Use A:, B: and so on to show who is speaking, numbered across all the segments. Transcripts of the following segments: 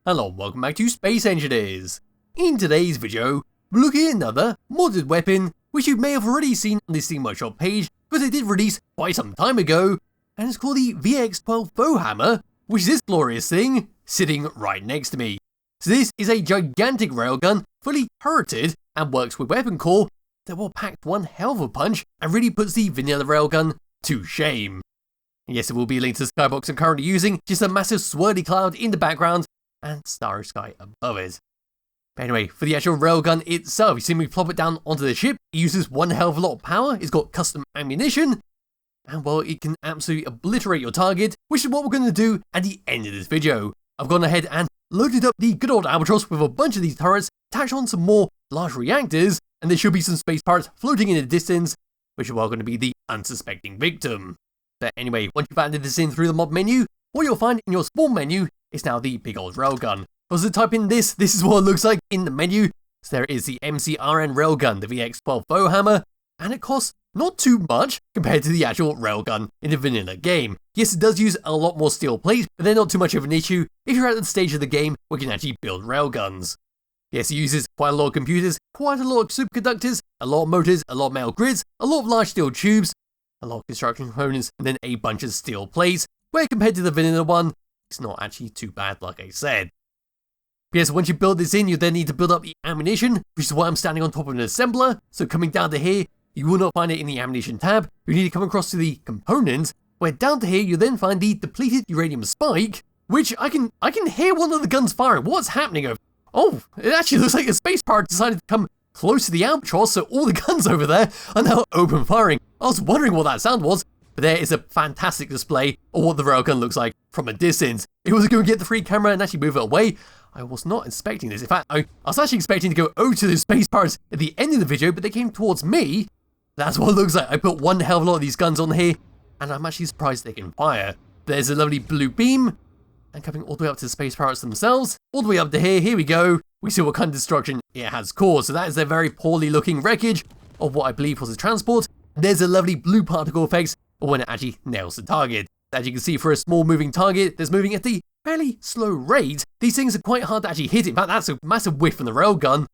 A: Hello and welcome back to Space Engineers. In today's video, we're looking at another modded weapon which you may have already seen on the Steam Workshop page, but it did release quite some time ago, and it's called the VX-12 Foehammer, which is this glorious thing sitting right next to me. So this is a gigantic railgun, fully turreted, and works with weapon core that will pack one hell of a punch and really puts the vanilla railgun to shame. Yes, it will be linked to the skybox I'm currently using, just a massive swirly cloud in the background and starry sky above it. But anyway, for the actual railgun itself, you see me plop it down onto the ship. It uses one hell of a lot of power, it's got custom ammunition, and well, it can absolutely obliterate your target, which is what we're going to do at the end of this video. I've gone ahead and loaded up the good old Albatross with a bunch of these turrets, attached on some more large reactors, and there should be some space pirates floating in the distance, which are well going to be the unsuspecting victim. But anyway, once you've added this in through the mod menu, what you'll find in your spawn menu is now the big old railgun. As I type in this is what it looks like in the menu. So there is the MCRN RailGun, the VX-12 Foehammer, and it costs not too much compared to the actual railgun in the vanilla game. Yes, it does use a lot more steel plates, but they're not too much of an issue if you're at the stage of the game where you can actually build railguns. Yes, it uses quite a lot of computers, quite a lot of superconductors, a lot of motors, a lot of metal grids, a lot of large steel tubes, a lot of construction components, and then a bunch of steel plates, where compared to the vanilla one, it's not actually too bad, like I said. Yes, once you build this in, you then need to build up the ammunition, which is why I'm standing on top of an assembler. So coming down to here, you will not find it in the ammunition tab. You need to come across to the components, where down to here you then find the depleted uranium spike, which I can hear one of the guns firing. What's happening over? Oh, it actually looks like a space pirate decided to come close to the Albatross, so all the guns over there are now open firing. I was wondering what that sound was, but there is a fantastic display of what the railgun looks like from a distance. If I was going to get the free camera and actually move it away, I was not expecting this. In fact, I was actually expecting to go over to the space pirates at the end of the video, but they came towards me. That's what it looks like. I put one hell of a lot of these guns on here, and I'm actually surprised they can fire. There's a lovely blue beam, and coming all the way up to the space pirates themselves, all the way up to here we go. We see what kind of destruction it has caused. So that is their very poorly looking wreckage of what I believe was a transport. There's a lovely blue particle effects when it actually nails the target. As you can see, for a small moving target that's moving at a fairly slow rate, these things are quite hard to actually hit. In fact, that's a massive whiff from the railgun.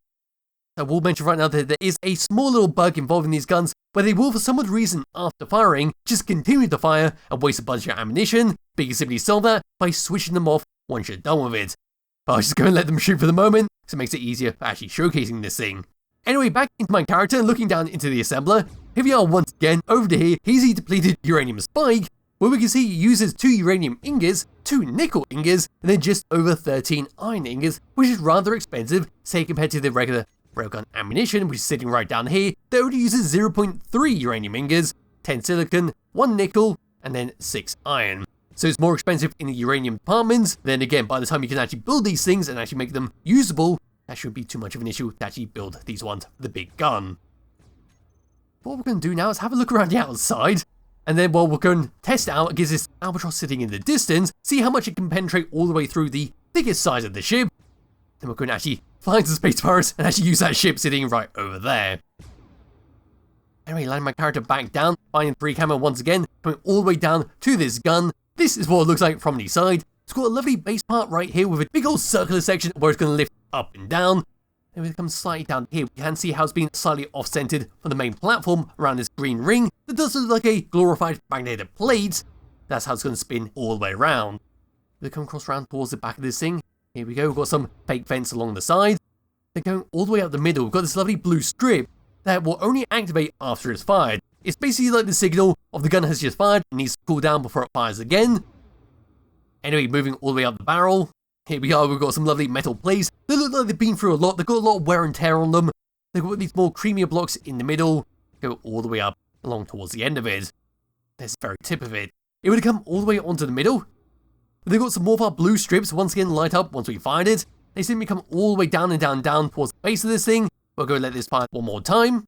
A: I will mention right now that there is a small little bug involving these guns where they will, for some odd reason, after firing, just continue to fire and waste a bunch of ammunition, but you can simply solve that by switching them off once you're done with it. But I'll just go and let them shoot for the moment, so it makes it easier for actually showcasing this thing. Anyway, back into my character, looking down into the assembler. Here we are once again, over to here, here's the depleted uranium spike, where we can see he uses 2 uranium ingots, 2 nickel ingots, and then just over 13 iron ingots, which is rather expensive, say compared to the regular railgun ammunition, which is sitting right down here, that only uses 0.3 uranium ingots, 10 silicon, 1 nickel, and then 6 iron. So it's more expensive in the uranium departments. Then again, by the time you can actually build these things and actually make them usable, that shouldn't be too much of an issue to actually build these ones for the big gun. What we're going to do now is have a look around the outside, and then we're going to test it out against this Albatross sitting in the distance, see how much it can penetrate all the way through the biggest side of the ship. Then we're going to actually fly into the space pirates and actually use that ship sitting right over there. Anyway, landing my character back down, finding free camera once again, coming all the way down to this gun. This is what it looks like from the side. It's got a lovely base part right here with a big old circular section where it's going to lift up and down. Then we come slightly down here, we can see how it's been slightly off-centered from the main platform around this green ring that does look like a glorified magnetic plate. That's how it's going to spin all the way around. We come across around towards the back of this thing. Here we go, we've got some fake fence along the side. Then going all the way up the middle, we've got this lovely blue strip that will only activate after it's fired. It's basically like the signal of the gun has just fired and needs to cool down before it fires again. Anyway, moving all the way up the barrel. Here we are, we've got some lovely metal plates. They look like they've been through a lot, they've got a lot of wear and tear on them. They've got these more creamier blocks in the middle, go all the way up along towards the end of it. There's the very tip of it. It would come all the way onto the middle. They've got some more of our blue strips once again light up once we fired it. They simply come all the way down and down and down towards the base of this thing. We'll go let this fire one more time.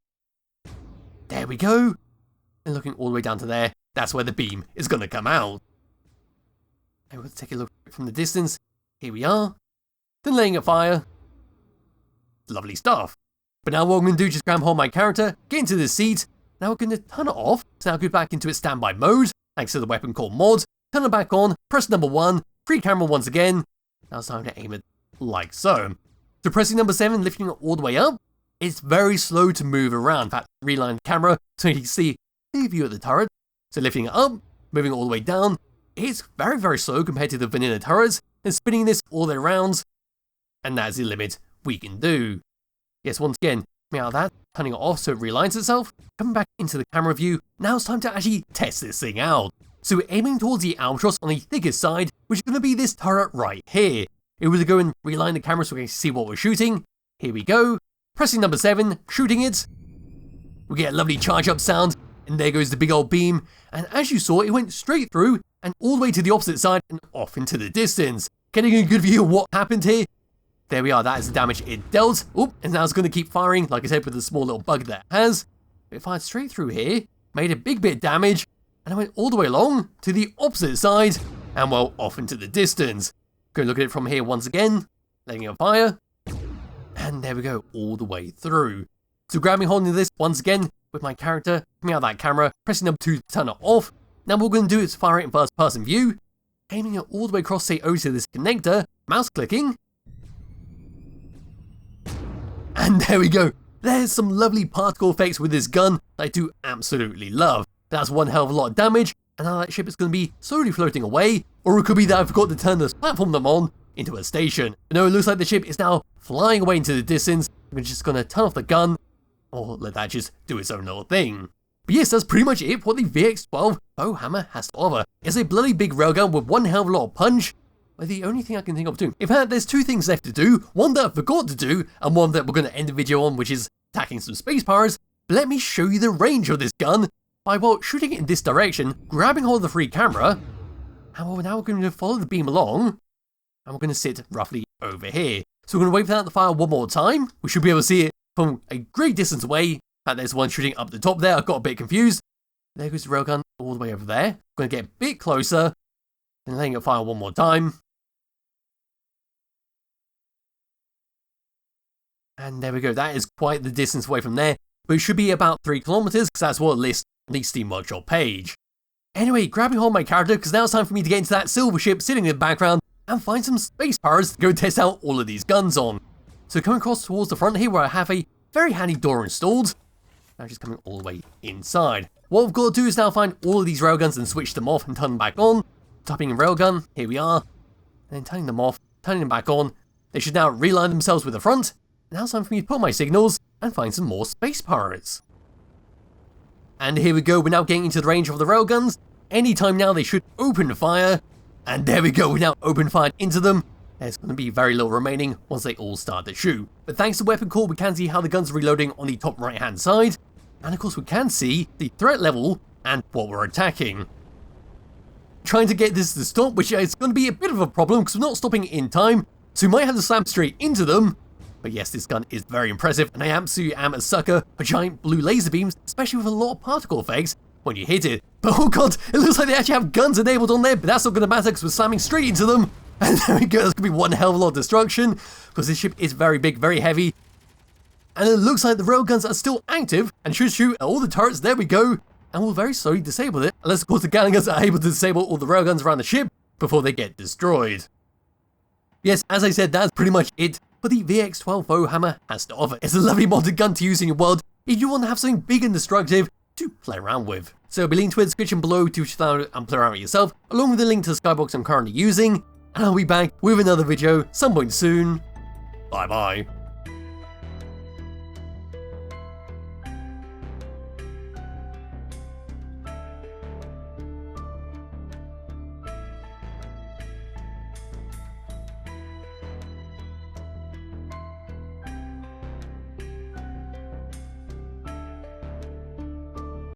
A: There we go. And looking all the way down to there, that's where the beam is going to come out. And we'll take a look from the distance. Here we are. Then letting it fire. Lovely stuff. But now what I'm going to do is just grab hold my character, get into the seat. Now we're going to turn it off. So now go back into its standby mode, thanks to the weapon core mod. Turn it back on, press number 1, free camera once again. Now it's time to aim at like so. So pressing number 7, lifting it all the way up, it's very slow to move around. In fact, reline the camera so you can see the view of the turret. So lifting it up, moving it all the way down, it's very, very slow compared to the vanilla turrets, and spinning this all the way around, and that's the limit we can do. Yes, once again, coming out of that, turning it off so it realigns itself, coming back into the camera view, now it's time to actually test this thing out. So we're aiming towards the albatross on the thickest side, which is going to be this turret right here. It was to go and realign the camera so we can see what we're shooting. Here we go, pressing number 7, shooting it. We get a lovely charge up sound, and there goes the big old beam, and as you saw, it went straight through and all the way to the opposite side and off into the distance. Getting a good view of what happened here. There we are, that is the damage it dealt. Oop, and now it's going to keep firing, like I said, with the small little bug that it has. It fired straight through here, made a big bit of damage, and I went all the way along to the opposite side, and well, off into the distance. Go look at it from here once again, letting it fire, and there we go, all the way through. So grabbing hold of this once again with my character, coming out of that camera, pressing number 2 to turn it off. Now what we're going to do is fire it in first person view, aiming it all the way across, say, over to this connector, mouse clicking, and there we go. There's some lovely particle effects with this gun that I do absolutely love. That's one hell of a lot of damage, and now that ship is going to be slowly floating away, or it could be that I forgot to turn this platform them on into a station. But no, it looks like the ship is now flying away into the distance. We're just going to turn off the gun, or let that just do its own little thing. But yes, that's pretty much it for what the VX-12 Foehammer has to offer. It's a bloody big railgun with one hell of a lot of punch, but the only thing I can think of doing. In fact, there's 2 things left to do, one that I forgot to do, and one that we're going to end the video on, which is attacking some space pirates. But let me show you the range of this gun by, well, shooting it in this direction, grabbing hold of the free camera, and well, now we're going to follow the beam along, and we're going to sit roughly over here. So we're going to wait for that to fire one more time. We should be able to see it from a great distance away. In fact, there's one shooting up the top there. I got a bit confused. There goes the railgun all the way over there. I'm going to get a bit closer and letting it fire one more time. And there we go. That is quite the distance away from there, but it should be about 3 kilometers because that's what it lists on the Steam Workshop page. Anyway, grabbing hold of my character because now it's time for me to get into that silver ship sitting in the background and find some space pirates to go test out all of these guns on. So coming across towards the front here where I have a very handy door installed. Now just coming all the way inside. What we've got to do is now find all of these railguns and switch them off and turn them back on. Typing in railgun, here we are. And then turning them off, turning them back on. They should now realign themselves with the front. Now it's time for me to put my signals and find some more space pirates. And here we go, we're now getting into the range of the railguns. Anytime now they should open fire. And there we go, we're now open fire into them. There's going to be very little remaining once they all start to shoot. But thanks to weapon core, we can see how the guns are reloading on the top right hand side. And of course we can see the threat level and what we're attacking. Trying to get this to stop, which is going to be a bit of a problem because we're not stopping in time. So we might have to slam straight into them. But yes, this gun is very impressive, and I absolutely am a sucker for giant blue laser beams, especially with a lot of particle effects when you hit it. But oh god, it looks like they actually have guns enabled on there, but that's not going to matter because we're slamming straight into them. And there we go, that's going to be one hell of a lot of destruction, because this ship is very big, very heavy. And it looks like the railguns are still active, and should shoot at all the turrets, there we go. And we'll very slowly disable it, unless of course the Gallagher's are able to disable all the railguns around the ship before they get destroyed. Yes, as I said, that's pretty much it. But the VX-12 Foehammer has to offer. It's a lovely modded gun to use in your world if you want to have something big and destructive to play around with. So I'll be linked to the description below to check out and play around with yourself, along with the link to the Skybox I'm currently using, and I'll be back with another video some point soon. Bye bye.